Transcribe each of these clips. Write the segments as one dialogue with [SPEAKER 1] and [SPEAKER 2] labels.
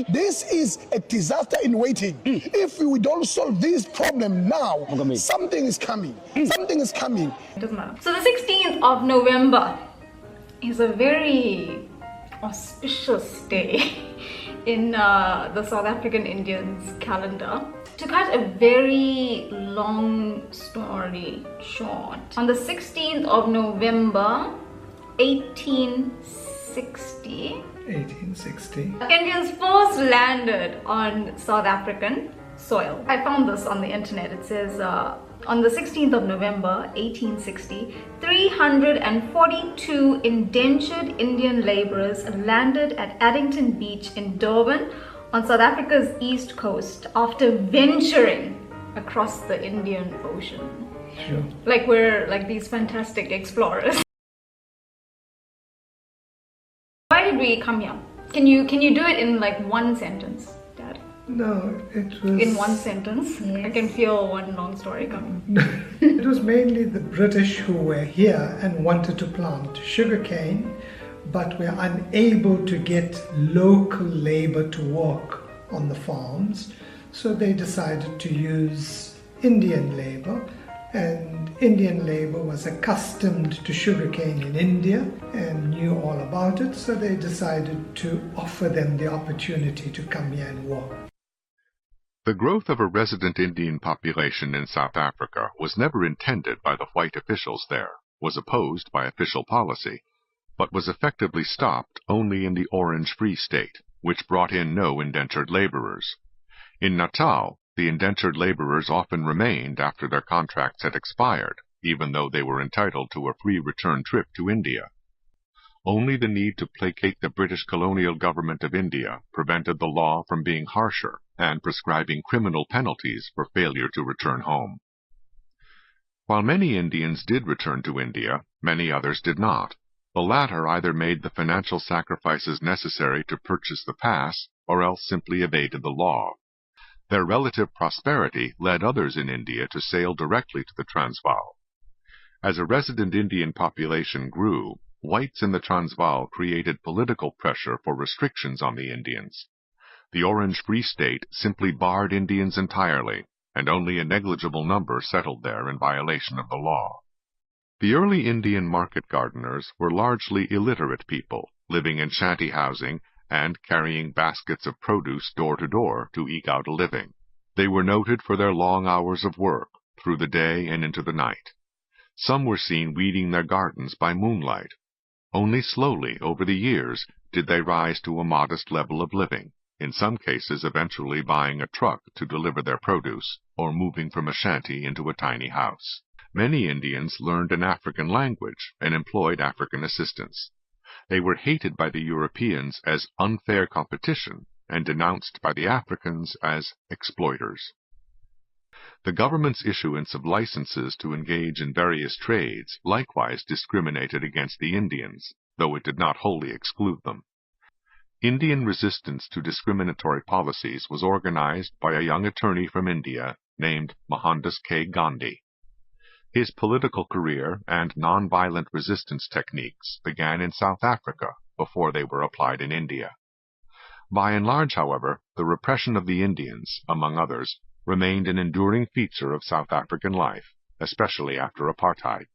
[SPEAKER 1] This is a disaster in waiting. If we don't solve this problem now, something is coming. Something is coming.
[SPEAKER 2] It doesn't matter. So the 16th of November is a very auspicious day in the South African Indians' calendar. To cut a very long story short, on the 16th of November 1860, Indians first landed on South African soil. I found this on the internet. It says on the 16th of November 1860, 342 indentured Indian laborers landed at Addington Beach in Durban on South Africa's east coast after venturing across the Indian Ocean.
[SPEAKER 3] Sure.
[SPEAKER 2] Like we're like these fantastic explorers. Why did we come here? Can you do it in like one sentence, Dad?
[SPEAKER 3] No, it was...
[SPEAKER 2] In one sentence? Yes. I can feel one long story coming.
[SPEAKER 3] It was mainly the British who were here and wanted to plant sugarcane, but were unable to get local labor to work on the farms. So they decided to use Indian labor, and Indian labor was accustomed to sugarcane in India and knew all about it, so they decided to offer them the opportunity to come here and work.
[SPEAKER 4] The growth of a resident Indian population in South Africa was never intended by the white officials there, was opposed by official policy, but was effectively stopped only in the Orange Free State, which brought in no indentured laborers. In Natal, the indentured laborers often remained after their contracts had expired, even though they were entitled to a free return trip to India. Only the need to placate the British colonial government of India prevented the law from being harsher and prescribing criminal penalties for failure to return home. While many Indians did return to India, many others did not. The latter either made the financial sacrifices necessary to purchase the pass, or else simply evaded the law. Their relative prosperity led others in India to sail directly to the Transvaal. As a resident Indian population grew, whites in the Transvaal created political pressure for restrictions on the Indians. The Orange Free State simply barred Indians entirely, and only a negligible number settled there in violation of the law. The early Indian market gardeners were largely illiterate people, living in shanty housing and carrying baskets of produce door to door to eke out a living. They were noted for their long hours of work, through the day and into the night. Some were seen weeding their gardens by moonlight. Only slowly, over the years, did they rise to a modest level of living, in some cases eventually buying a truck to deliver their produce, or moving from a shanty into a tiny house. Many Indians learned an African language and employed African assistants. They were hated by the Europeans as unfair competition and denounced by the Africans as exploiters. The government's issuance of licenses to engage in various trades likewise discriminated against the Indians, though it did not wholly exclude them. Indian resistance to discriminatory policies was organized by a young attorney from India named Mohandas K. Gandhi. His political career and nonviolent resistance techniques began in South Africa before they were applied in India. By and large, however, the repression of the Indians, among others, remained an enduring feature of South African life, especially after apartheid.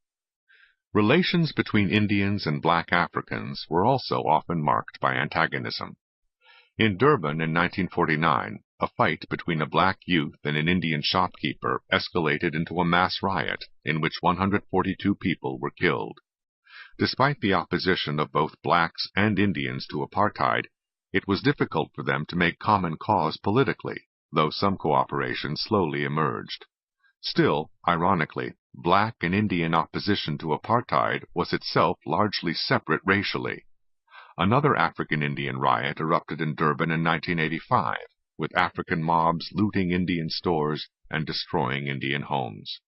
[SPEAKER 4] Relations between Indians and black Africans were also often marked by antagonism. In Durban in 1949, a fight between a black youth and an Indian shopkeeper escalated into a mass riot in which 142 people were killed. Despite the opposition of both blacks and Indians to apartheid, it was difficult for them to make common cause politically, though some cooperation slowly emerged. Still, ironically, black and Indian opposition to apartheid was itself largely separate racially. Another African-Indian riot erupted in Durban in 1985, with African mobs looting Indian stores and destroying Indian homes.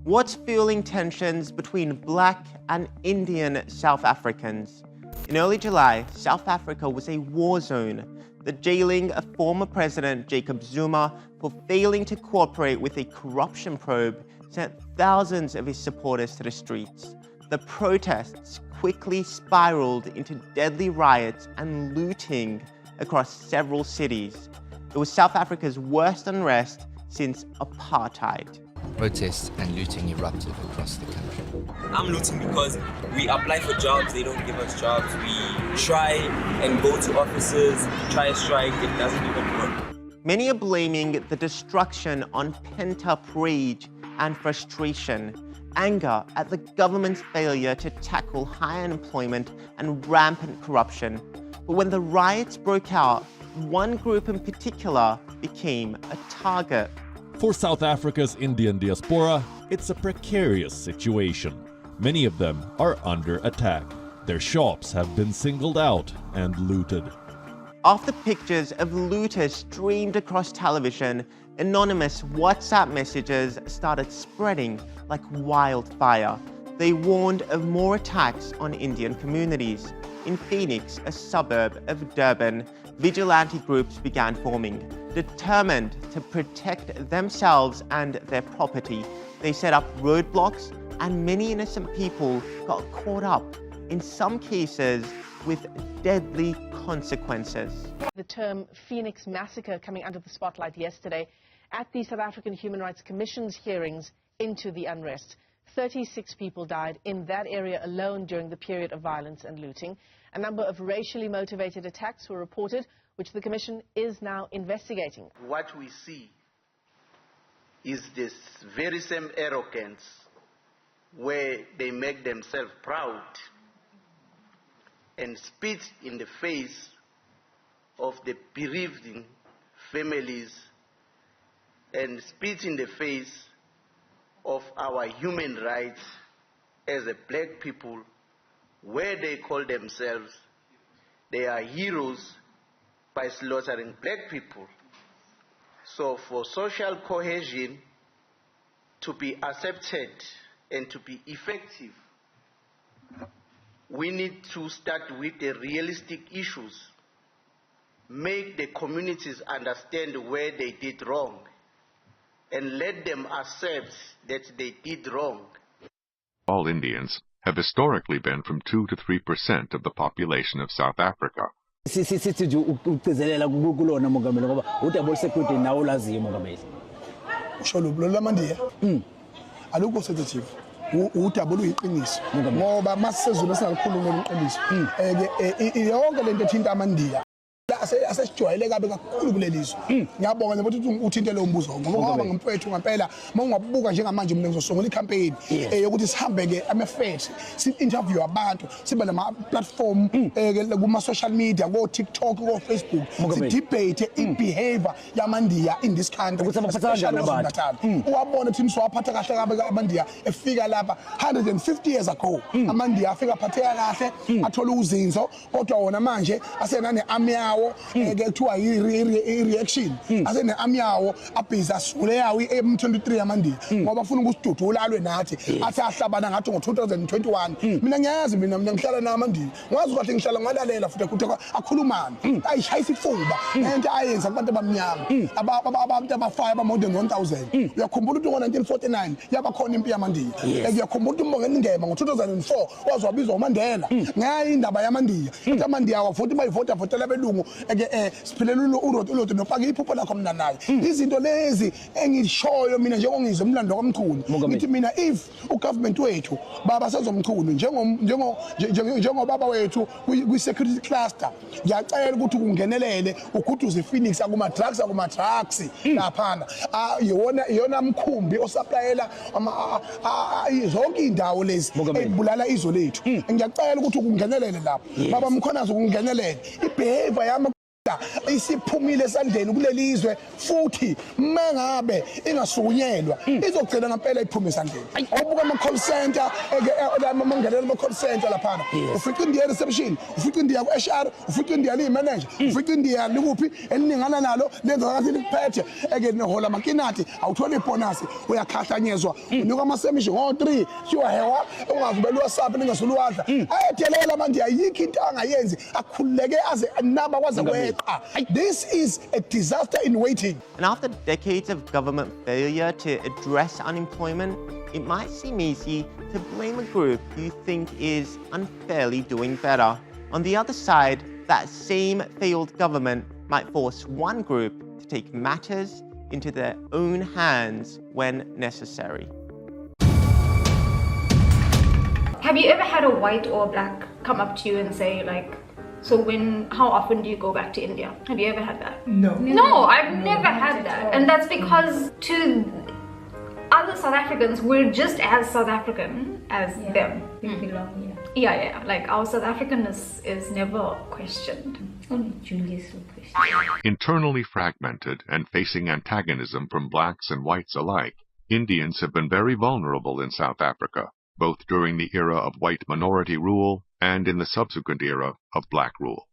[SPEAKER 5] What's fueling tensions between black and Indian South Africans? In early July, South Africa was a war zone, the jailing of former President Jacob Zuma for failing to cooperate with a corruption probe sent thousands of his supporters to the streets. The protests quickly spiraled into deadly riots and looting across several cities. It was South Africa's worst unrest since apartheid.
[SPEAKER 6] Protests and looting erupted across the country.
[SPEAKER 7] I'm looting because we apply for jobs, they don't give us jobs. We try and go to offices, try a strike, it doesn't even work.
[SPEAKER 5] Many are blaming the destruction on pent-up rage and frustration, anger at the government's failure to tackle high unemployment and rampant corruption. But when the riots broke out, one group in particular became a target.
[SPEAKER 8] For South Africa's Indian diaspora, it's a precarious situation. Many of them are under attack. Their shops have been singled out and looted.
[SPEAKER 5] After pictures of looters streamed across television, anonymous WhatsApp messages started spreading like wildfire. They warned of more attacks on Indian communities. In Phoenix, a suburb of Durban, vigilante groups began forming. Determined to protect themselves and their property, they set up roadblocks, and many innocent people got caught up, in some cases with deadly consequences.
[SPEAKER 9] The term Phoenix Massacre coming under the spotlight yesterday at the South African Human Rights Commission's hearings into the unrest. 36 people died in that area alone during the period of violence and looting. A number of racially motivated attacks were reported, which the Commission is now investigating.
[SPEAKER 10] What we see is this very same arrogance where they make themselves proud and spit in the face of the bereaved families and spit in the face of our human rights as a black people, where they call themselves they are heroes by slaughtering black people. So for social cohesion to be accepted and to be effective, we need to start with the realistic issues, make the communities understand where they did wrong, and let them accept that they did wrong.
[SPEAKER 4] All Indians have historically been from 2 to 3% of the population of South Africa.
[SPEAKER 1] Udaba oluyiqiniso ngoba masizulu singakhuluma ngeqiniso yonke lento ethinta amandiya asesijwayele kabe kakhulu kulelizwe. Ngiyabonga nje ukuthi uthinte lo mbuzo ngoba ngempethu ngempela mangiwabuka njengamanje mina ngizosungula icampaign yokuthi sihambe ke amafet si-interview abantu sibe nama platform kuma social media ko TikTok ko Facebook si debate i-behavior yamandiya in this country uwabona ukuthi swaphatha kahle kabe amandiya efika lapha 150 years ago amandiya afika phatheka kahle athola uzinzo kodwa wona manje asenane army yawo kuthiwa i-reaction asene army yawo abhiza sule yawo M23 yamandiya ngoba ufuna ukusidudula alwe nathi athi ahlabana ngathi ngo-2021 mina ngiyazi mina ngihlala namandiya ngazi kahle ngihlala ngalalela futhi ukuthi akhulumana ayishayisa ifuba into ayenza abantu abamnyama abantu abafaya aba more than 1000 uyakhumbula ukuthi ngo-1949 yabakhona impi yamandiya uyakhumbula ukuthi umbongeni ngema ngo-2004 wazwabizwa uMandela ngayo indaba yamandiya ukuthi amandiya awavoti bayivota votela belungu siphelele uloto nopaka iphupho lakho mna naye izinto lezi engishoyo mina njengongizwe umlando kaMchunu ngithi mina if ugovernment wethu baba sezomchunu njengobaba wethu kwi-security cluster ngiyacela ukuthi kungenelele uguduze Phoenix akuma drugs laphana iyona mkhumbi osaplayela zonke indawo lezi ezibulala izwe lethu ngiyacela ukuthi kungenelele lapho baba mkhonazo kungenelele ibehavior yami isiphumile esandleni kulelizwe futhi mengabe ingasukunyelwa izogcina ngempela iphume esandleni awubuka ama-call center mangelela ama-call center laphana ufica indiya reception ufica indiya ku-HR ufica indiya liyi-manager ufica indiya likuphi eliningana nalo lenzakathi likuphethe nehola makinati awuthole ibhonasi uyakhahlanyezwa unika amasemisho ngo-3 shiwa hewa ungavubela uwasaphi ningasuluwadla ayethelela manje ayikho into angayenzi akhululeke aze naba kwaze kwethu This is a disaster in waiting.
[SPEAKER 5] And after decades of government failure to address unemployment, it might seem easy to blame a group you think is unfairly doing better. On the other side, that same failed government might force one group to take matters into their own hands when necessary.
[SPEAKER 2] Have you ever had a white or black come up to you and say, like, so how often do you go back to India? Have you ever had that?
[SPEAKER 3] No.
[SPEAKER 2] No, I've never had that. And that's because to other South Africans, we're just as South African as them.
[SPEAKER 11] We belong,
[SPEAKER 2] Yeah, like our South Africanness is never questioned.
[SPEAKER 11] Only Julius will question.
[SPEAKER 4] Internally fragmented and facing antagonism from blacks and whites alike, Indians have been very vulnerable in South Africa, both during the era of white minority rule and in the subsequent era of black rule.